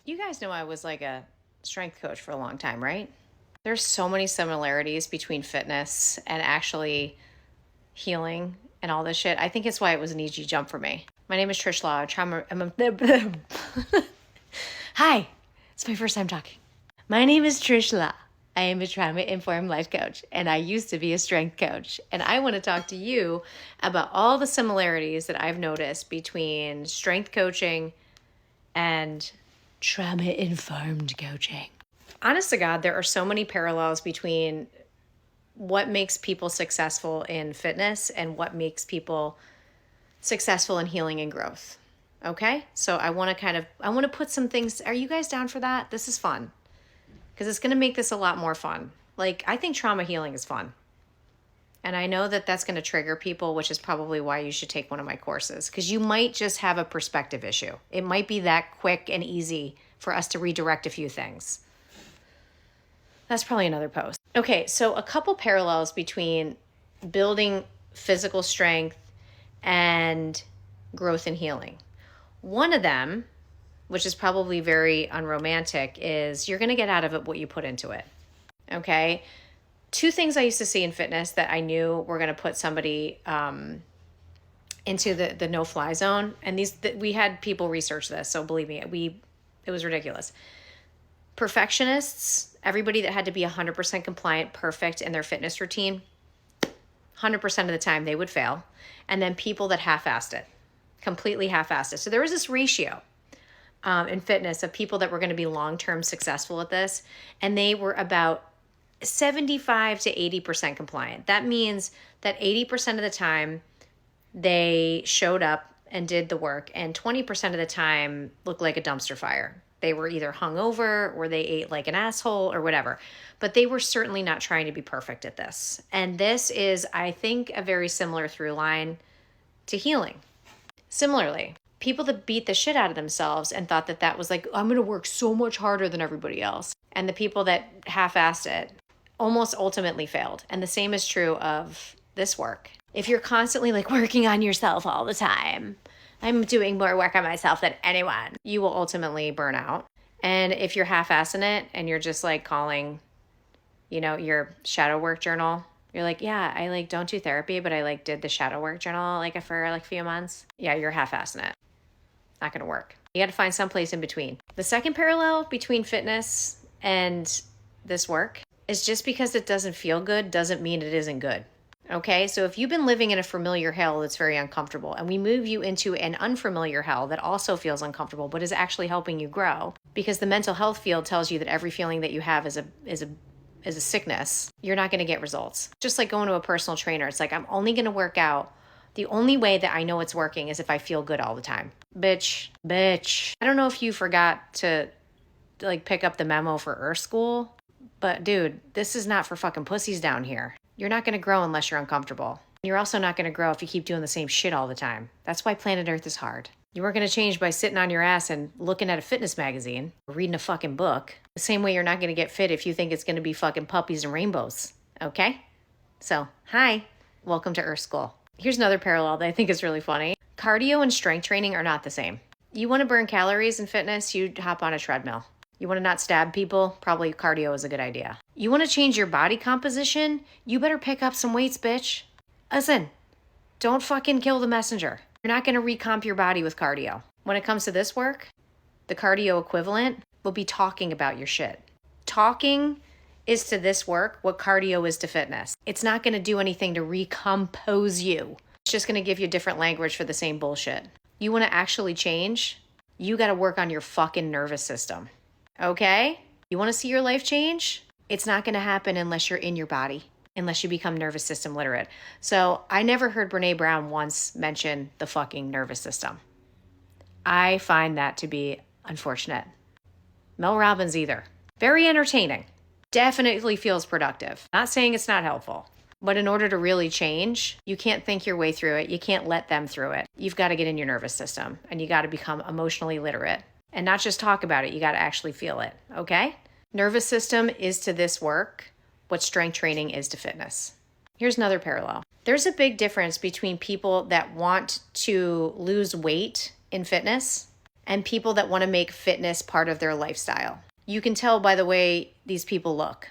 You guys know I was like a strength coach for a long time, right? There's so many similarities between fitness and actually healing and all this shit. I think it's why it was an easy jump for me. My name is Trish Law. Hi, it's my first time talking. My name is Trish Law. I am a trauma-informed life coach, and I used to be a strength coach. And I want to talk to you about all the similarities that I've noticed between strength coaching and trauma-informed coaching. Honest to God, there are so many parallels between what makes people successful in fitness and what makes people successful in healing and growth. Okay? So I want to put some things. Are you guys down for that? This is fun. Because it's going to make this a lot more fun. Like, I think trauma healing is fun. And I know that that's going to trigger people, which is probably why you should take one of my courses. Because you might just have a perspective issue. It might be that quick and easy for us to redirect a few things. That's probably another post. Okay, so a couple parallels between building physical strength and growth and healing. One of them, which is probably very unromantic, is you're going to get out of it what you put into it. Okay? Two things I used to see in fitness that I knew were going to put somebody into the no-fly zone. And we had people research this, so believe me, it was ridiculous. Perfectionists, everybody that had to be 100% compliant, perfect in their fitness routine, 100% of the time they would fail. And then people that half-assed it, completely half-assed it. So there was this ratio in fitness of people that were going to be long-term successful at this, and they were about 75 to 80% compliant. That means that 80% of the time they showed up and did the work, and 20% of the time looked like a dumpster fire. They were either hungover or they ate like an asshole or whatever, but they were certainly not trying to be perfect at this. And this is, I think, a very similar through line to healing. Similarly, people that beat the shit out of themselves and thought that that was like, I'm going to work so much harder than everybody else. And the people that half-assed it almost ultimately failed. And the same is true of this work. If you're constantly like working on yourself all the time, I'm doing more work on myself than anyone, you will ultimately burn out. And if you're half-assing it and you're just like calling, your shadow work journal, you're like, yeah, I like don't do therapy, but I like did the shadow work journal like for like a few months. Yeah, you're half-assing it. Not going to work. You got to find some place in between. The second parallel between fitness and this work is just because it doesn't feel good doesn't mean it isn't good. Okay, so if you've been living in a familiar hell that's very uncomfortable and we move you into an unfamiliar hell that also feels uncomfortable but is actually helping you grow, because the mental health field tells you that every feeling that you have is a sickness, you're not going to get results. Just like going to a personal trainer. It's like, I'm only going to work out. The only way that I know it's working is if I feel good all the time. Bitch. I don't know if you forgot to like pick up the memo for Earth School, but dude, this is not for fucking pussies down here. You're not going to grow unless you're uncomfortable. You're also not going to grow if you keep doing the same shit all the time. That's why planet Earth is hard. You weren't going to change by sitting on your ass and looking at a fitness magazine or reading a fucking book. The same way you're not going to get fit if you think it's going to be fucking puppies and rainbows. Okay? So, hi. Welcome to Earth School. Here's another parallel that I think is really funny. Cardio and strength training are not the same. You want to burn calories in fitness, you hop on a treadmill. You want to not stab people? Probably cardio is a good idea. You want to change your body composition? You better pick up some weights, bitch. Listen, don't fucking kill the messenger. You're not going to recomp your body with cardio. When it comes to this work, the cardio equivalent will be talking about your shit. Talking is to this work what cardio is to fitness. It's not going to do anything to recompose you. It's just going to give you different language for the same bullshit. You want to actually change? You got to work on your fucking nervous system. Okay? You want to see your life change? It's not going to happen unless you're in your body, unless you become nervous system literate. So I never heard Brene Brown once mention the fucking nervous system. I find that to be unfortunate. Mel Robbins either. Very entertaining. Definitely feels productive. Not saying it's not helpful. But in order to really change, you can't think your way through it. You can't let them through it. You've got to get in your nervous system and you got to become emotionally literate. And not just talk about it, you got to actually feel it, okay? Nervous system is to this work what strength training is to fitness. Here's another parallel. There's a big difference between people that want to lose weight in fitness and people that want to make fitness part of their lifestyle. You can tell by the way these people look.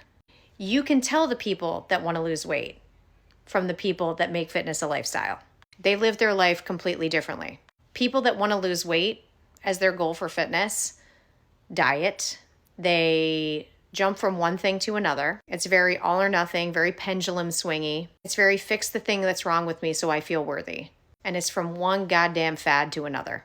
You can tell the people that want to lose weight from the people that make fitness a lifestyle. They live their life completely differently. People that want to lose weight as their goal for fitness, diet, they jump from one thing to another. It's very all or nothing, very pendulum swingy. It's very fix the thing that's wrong with me so I feel worthy. And it's from one goddamn fad to another.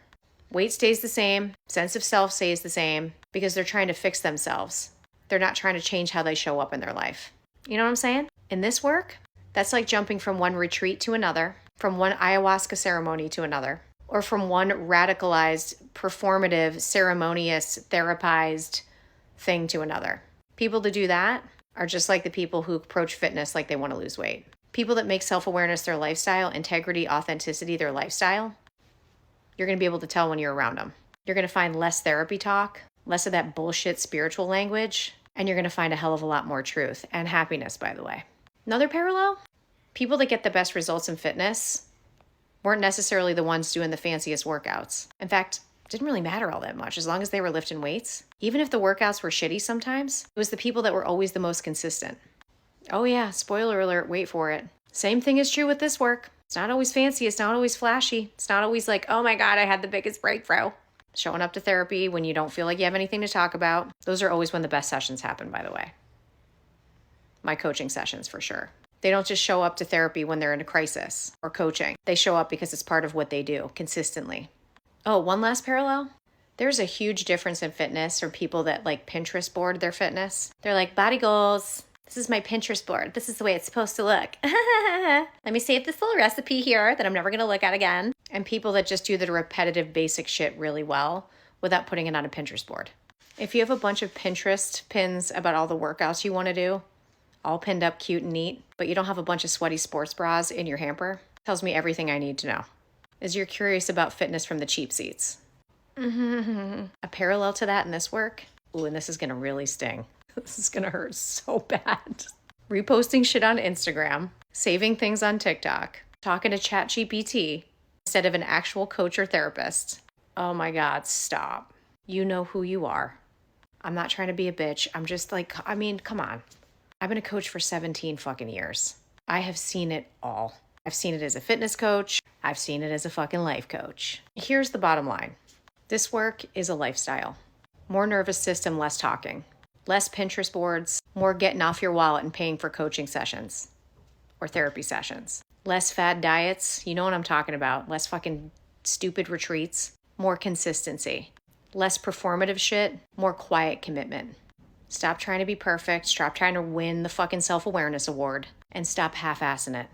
Weight stays the same, sense of self stays the same, because they're trying to fix themselves. They're not trying to change how they show up in their life. You know what I'm saying? In this work, that's like jumping from one retreat to another, from one ayahuasca ceremony to another, or from one radicalized, performative, ceremonious, therapized thing to another. People that do that are just like the people who approach fitness like they want to lose weight. People that make self-awareness their lifestyle, integrity, authenticity their lifestyle, you're going to be able to tell when you're around them. You're going to find less therapy talk, less of that bullshit spiritual language, and you're going to find a hell of a lot more truth and happiness, by the way. Another parallel, people that get the best results in fitness weren't necessarily the ones doing the fanciest workouts. In fact, it didn't really matter all that much as long as they were lifting weights. Even if the workouts were shitty sometimes, it was the people that were always the most consistent. Oh yeah, spoiler alert, wait for it. Same thing is true with this work. It's not always fancy, it's not always flashy. It's not always like, oh my God, I had the biggest breakthrough. Showing up to therapy when you don't feel like you have anything to talk about. Those are always when the best sessions happen, by the way. My coaching sessions, for sure. They don't just show up to therapy when they're in a crisis or coaching. They show up because it's part of what they do consistently. Oh, one last parallel. There's a huge difference in fitness for people that like Pinterest board their fitness. They're like, body goals. This is my Pinterest board. This is the way it's supposed to look. Let me save this little recipe here that I'm never going to look at again. And people that just do the repetitive basic shit really well without putting it on a Pinterest board. If you have a bunch of Pinterest pins about all the workouts you want to do, all pinned up cute and neat, but you don't have a bunch of sweaty sports bras in your hamper, tells me everything I need to know. Is you're curious about fitness from the cheap seats. A parallel to that in this work, ooh, and this is going to really sting. This is going to hurt so bad. Reposting shit on Instagram, saving things on TikTok, talking to ChatGPT instead of an actual coach or therapist. Oh my God, stop. You know who you are. I'm not trying to be a bitch. I'm just like, I mean, come on. I've been a coach for 17 fucking years. I have seen it all. I've seen it as a fitness coach. I've seen it as a fucking life coach. Here's the bottom line. This work is a lifestyle. More nervous system, less talking. Less Pinterest boards, more getting off your wallet and paying for coaching sessions or therapy sessions. Less fad diets, you know what I'm talking about. Less fucking stupid retreats. More consistency. Less performative shit, more quiet commitment. Stop trying to be perfect. Stop trying to win the fucking self-awareness award and stop half-assing it.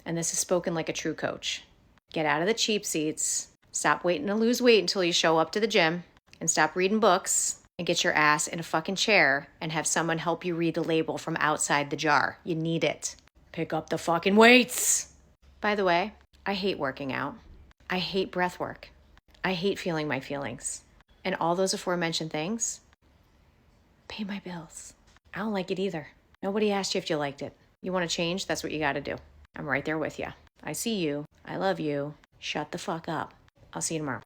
And this is spoken like a true coach. Get out of the cheap seats. Stop waiting to lose weight until you show up to the gym and stop reading books and get your ass in a fucking chair and have someone help you read the label from outside the jar. You need it. Pick up the fucking weights. By the way, I hate working out. I hate breath work. I hate feeling my feelings. And all those aforementioned things pay my bills. I don't like it either. Nobody asked you if you liked it. You want to change? That's what you got to do. I'm right there with you. I see you. I love you. Shut the fuck up. I'll see you tomorrow.